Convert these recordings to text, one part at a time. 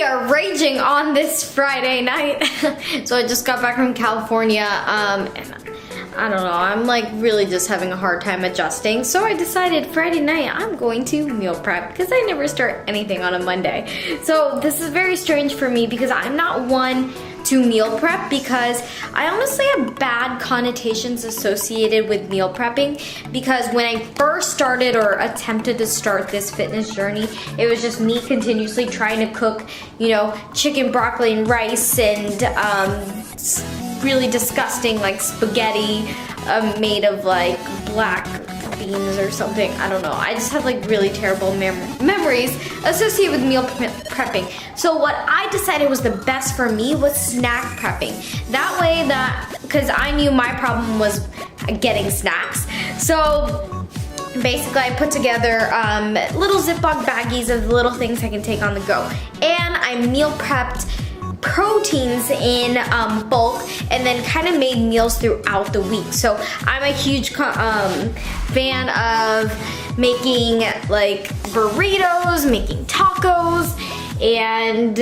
are raging on this Friday night. So I just got back from California, and I don't know, I'm like really just having a hard time adjusting. So I decided Friday night I'm going to meal prep because I never start anything on a Monday. So this is very strange for me because I'm not one to meal prep because I honestly have bad connotations associated with meal prepping, because when I first started or attempted to start this fitness journey, it was just me continuously trying to cook, you know, chicken, broccoli, and rice, and really disgusting like spaghetti made of like black beans or something. I don't know. I just have like really terrible memories associated with meal prepping. So what I decided was the best for me was snack prepping. That way, because I knew my problem was getting snacks. So basically I put together little Ziploc baggies of little things I can take on the go. And I meal prepped proteins in bulk, and then kind of made meals throughout the week. So I'm a huge fan of making like burritos, making tacos, and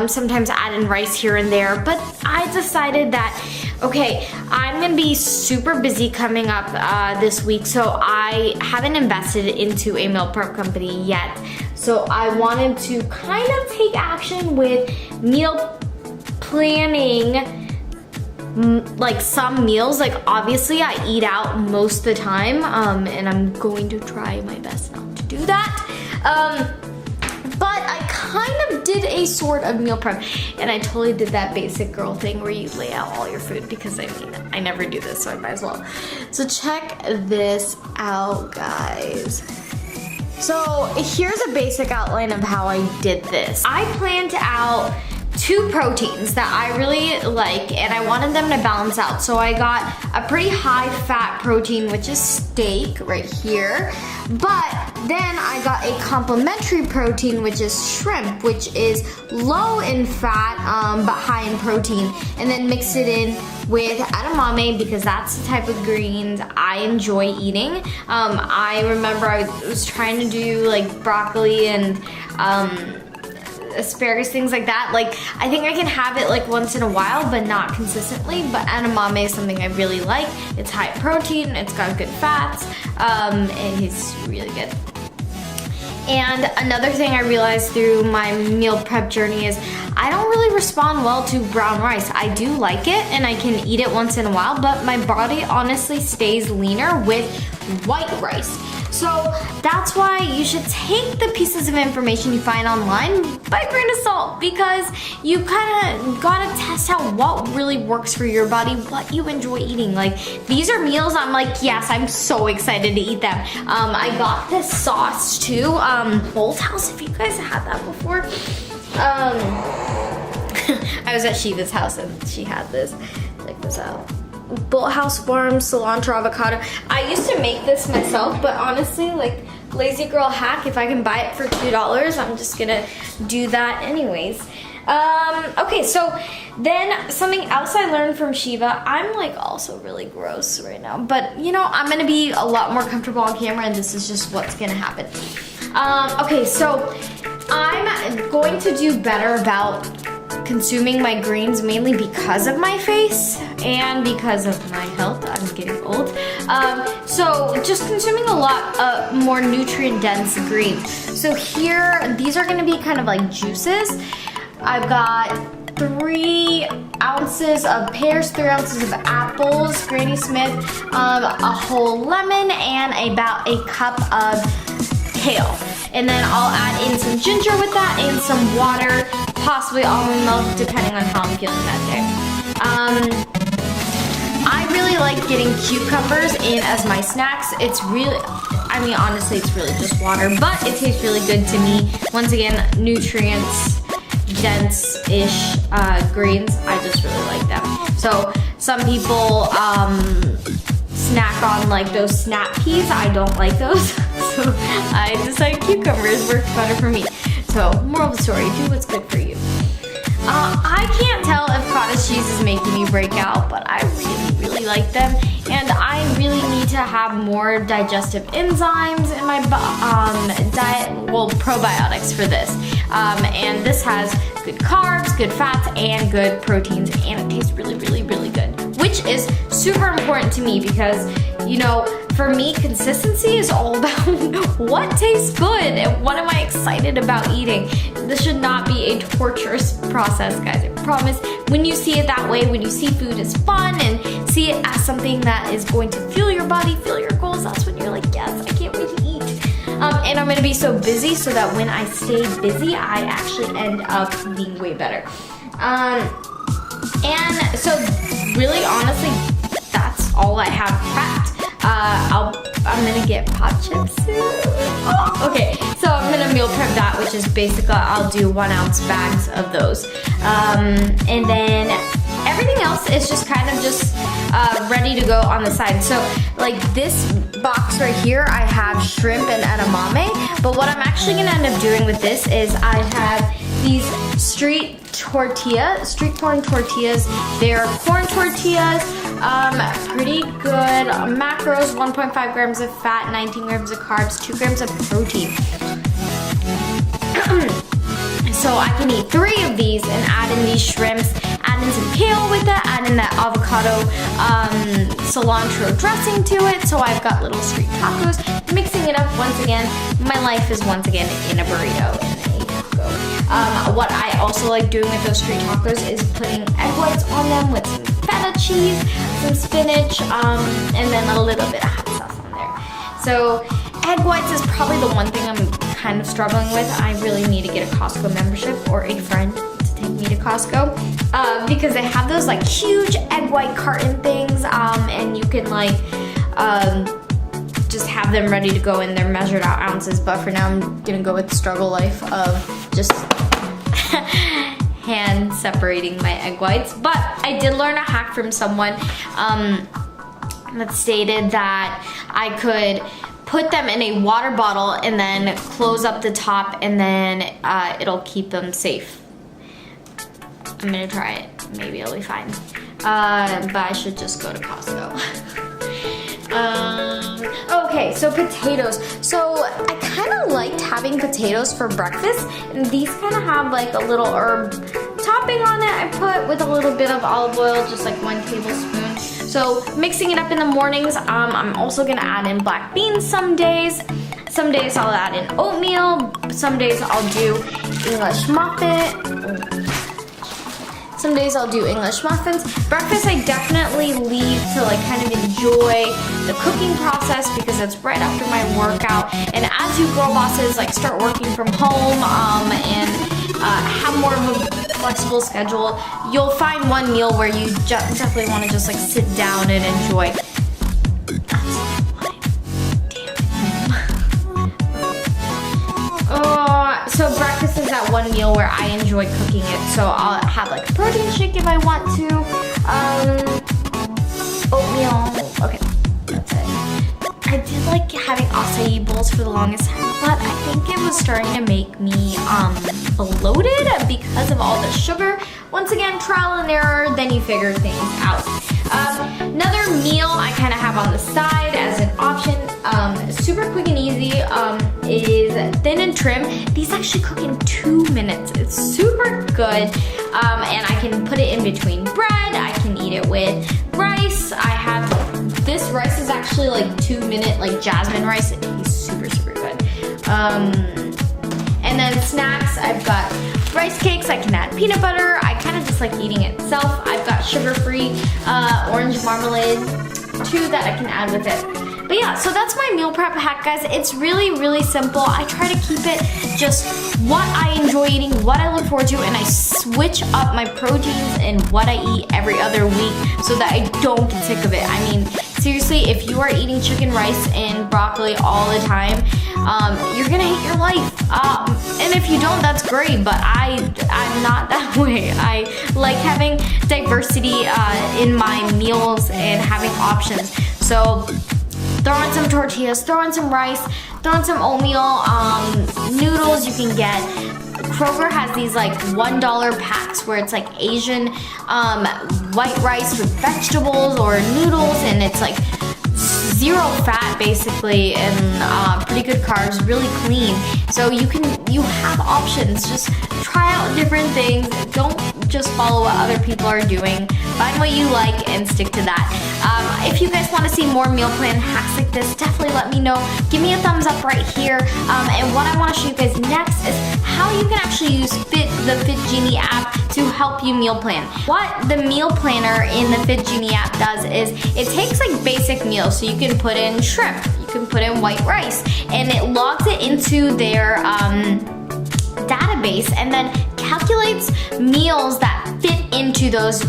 sometimes add in rice here and there. But I decided that, okay, I'm gonna be super busy coming up this week, so I haven't invested into a meal prep company yet. So I wanted to kind of take action with meal planning, like some meals. Like obviously I eat out most of the time, and I'm going to try my best not to do that. But I kind of did a sort of meal prep, and I totally did that basic girl thing where you lay out all your food, because I mean, I never do this, so I might as well. So check this out, guys. So here's a basic outline of how I did this. I planned out 2 proteins that I really like, and I wanted them to balance out. So I got a pretty high fat protein, which is steak right here. But then I got a complementary protein, which is shrimp, which is low in fat, but high in protein. And then mixed it in with edamame, because that's the type of greens I enjoy eating. I remember I was trying to do like broccoli and asparagus, things like that. Like, I think I can have it like once in a while, but not consistently. But edamame is something I really like. It's high protein, it's got good fats, and it's really good. And another thing I realized through my meal prep journey is I don't really respond well to brown rice. I do like it and I can eat it once in a while, but my body honestly stays leaner with white rice. So that's why you should take the pieces of information you find online by a grain of salt, because you kind of gotta test out what really works for your body, what you enjoy eating. Like, these are meals I'm like, yes, I'm so excited to eat them. I got this sauce too, Bolt House, if you guys had that before. I was at Shiva's house and she had this. Check this out. Bolt House Farm cilantro avocado. I used to make this myself, but honestly, like, lazy girl hack, if I can buy it for $2, I'm just gonna do that anyways. Okay, so then something else I learned from Shiva, I'm like also really gross right now, but you know, I'm gonna be a lot more comfortable on camera, and this is just what's gonna happen. Okay, so I'm going to do better about consuming my greens, mainly because of my face and because of my health. I'm getting old. So just consuming a lot more nutrient dense greens. So here, these are gonna be kind of like juices. I've got 3 ounces of pears, 3 ounces of apples, Granny Smith, a whole lemon, and about a cup of kale. And then I'll add in some ginger with that and some water, possibly almond milk, depending on how I'm feeling that day. I really like getting cucumbers in as my snacks. It's really, I mean, honestly, it's really just water, but it tastes really good to me. Once again, nutrients, dense-ish greens. I just really like them. So some people snack on like those snap peas. I don't like those. So I decided cucumbers work better for me. So moral of the story, do what's good for you. I can't tell if cottage cheese is making me break out, but I really like them. And I really need to have more digestive enzymes in my diet, well, probiotics for this. And this has good carbs, good fats, and good proteins, and it tastes really, really, really good, which is super important to me because, you know, for me, consistency is all about what tastes good and what am I excited about eating. This should not be a torturous process, guys. I promise. When you see it that way, when you see food as fun and see it as something that is going to fuel your body, fuel your goals, that's when you're like, yes, I can't wait to eat. And I'm gonna be so busy so that when I stay busy, I actually end up being way better. And so really, honestly, that's all I have prepped. I'm gonna get pot chips soon. Oh, okay, so I'm gonna meal prep that, which is basically I'll do 1 ounce bags of those. And then everything else is just kind of just ready to go on the side. So like this box right here, I have shrimp and edamame, but what I'm actually gonna end up doing with this is I have these street corn tortillas. They're corn tortillas, pretty good macros, 1.5 grams of fat, 19 grams of carbs, 2 grams of protein. So I can eat 3 of these and add in these shrimps, add in some kale with it, add in that avocado cilantro dressing to it. So I've got little street tacos, mixing it up once again. My life is once again in a burrito. What I also like doing with those street tacos is putting egg whites on them with some feta cheese, some spinach, and then a little bit of hot sauce on there. So egg whites is probably the one thing I'm kind of struggling with. I really need to get a Costco membership or a friend to take me to Costco because they have those like huge egg white carton things, and you can like just have them ready to go in their measured out ounces. But for now, I'm gonna go with the struggle life of just hand separating my egg whites. But I did learn a hack from someone that stated that I could put them in a water bottle and then close up the top, and then it'll keep them safe. I'm gonna try it. Maybe it'll be fine. But I should just go to Costco. Okay, so potatoes. So I kind of liked having potatoes for breakfast, and these kind of have like a little herb topping on it. I put with a little bit of olive oil, just like 1 tablespoon. So mixing it up in the mornings. I'm also gonna add in black beans some days. Some days I'll add in oatmeal. Some days I'll do English muffin. Some days I'll do English muffins. Breakfast I definitely leave to like kind of enjoy the cooking process because it's right after my workout. And as you girl bosses like start working from home and have more of a flexible schedule, you'll find one meal where you definitely want to just like sit down and enjoy. So breakfast is that one meal where I enjoy cooking it. So I'll have like a protein shake if I want to. Oatmeal. Okay, that's it. I did like having acai bowls for the longest time, but I think it was starting to make me bloated because of all the sugar. Once again, trial and error, then you figure things out. Another meal I kind of have on the side as an option, super quick and easy, is thin and trim. These actually cook in 2 minutes. It's super good, and I can put it in between bread. I can eat it with rice. I have, this rice is actually like 2-minute like jasmine rice. It's super, super good. And then snacks, I've got rice cakes. I can add peanut butter. I kind of just like eating it itself. I've got sugar-free orange marmalade too that I can add with it. But yeah, so that's my meal prep hack, guys. It's really, really simple. I try to keep it just what I enjoy eating, what I look forward to, and I switch up my proteins and what I eat every other week so that I don't get sick of it. I mean, seriously, if you are eating chicken, rice, and broccoli all the time, you're gonna hate your life. And if you don't, that's great, but I'm not that way. I like having diversity in my meals and having options. So throw in some tortillas, throw in some rice, throw in some oatmeal, noodles you can get. Kroger has these like $1 packs where it's like Asian white rice with vegetables or noodles, and it's like zero fat basically, and pretty good carbs, really clean. So you have options. Just try out different things. Don't just follow what other people are doing. Find what you like and stick to that. If you guys want to see more meal plan hacks like this, definitely let me know. Give me a thumbs up right here. And what I want to show you guys next is how you can actually use the Fit Genie app to help you meal plan. What the meal planner in the Fit Genie app does is it takes like basic meals, so you can put in shrimp, you can put in white rice, and it logs it into their database and then calculates meals that fit into those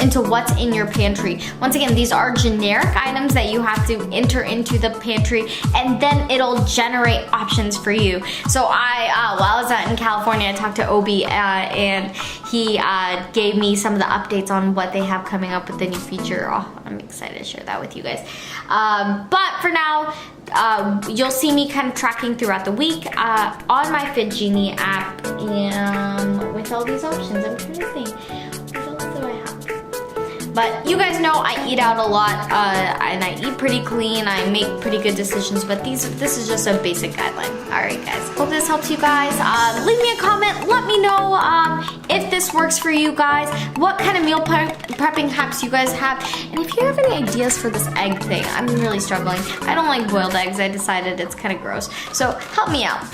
into what's in your pantry. Once again, these are generic items that you have to enter into the pantry, and then it'll generate options for you. So while I was out in California, I talked to Obi and he gave me some of the updates on what they have coming up with the new feature. Oh, I'm excited to share that with you guys. But for now, you'll see me kind of tracking throughout the week on my Fit Genie app, and with all these options. I'm trying to think, what else do I have? But you guys know I eat out a lot, and I eat pretty clean. I make pretty good decisions, but this is just a basic guideline. All right, guys. Hope this helps you guys. Leave me a comment. Let me know if this works for you guys. What kind of meal prepping hacks you guys have, and if you have any ideas for this egg thing. I'm really struggling. I don't like boiled eggs. I decided it's kind of gross. So help me out.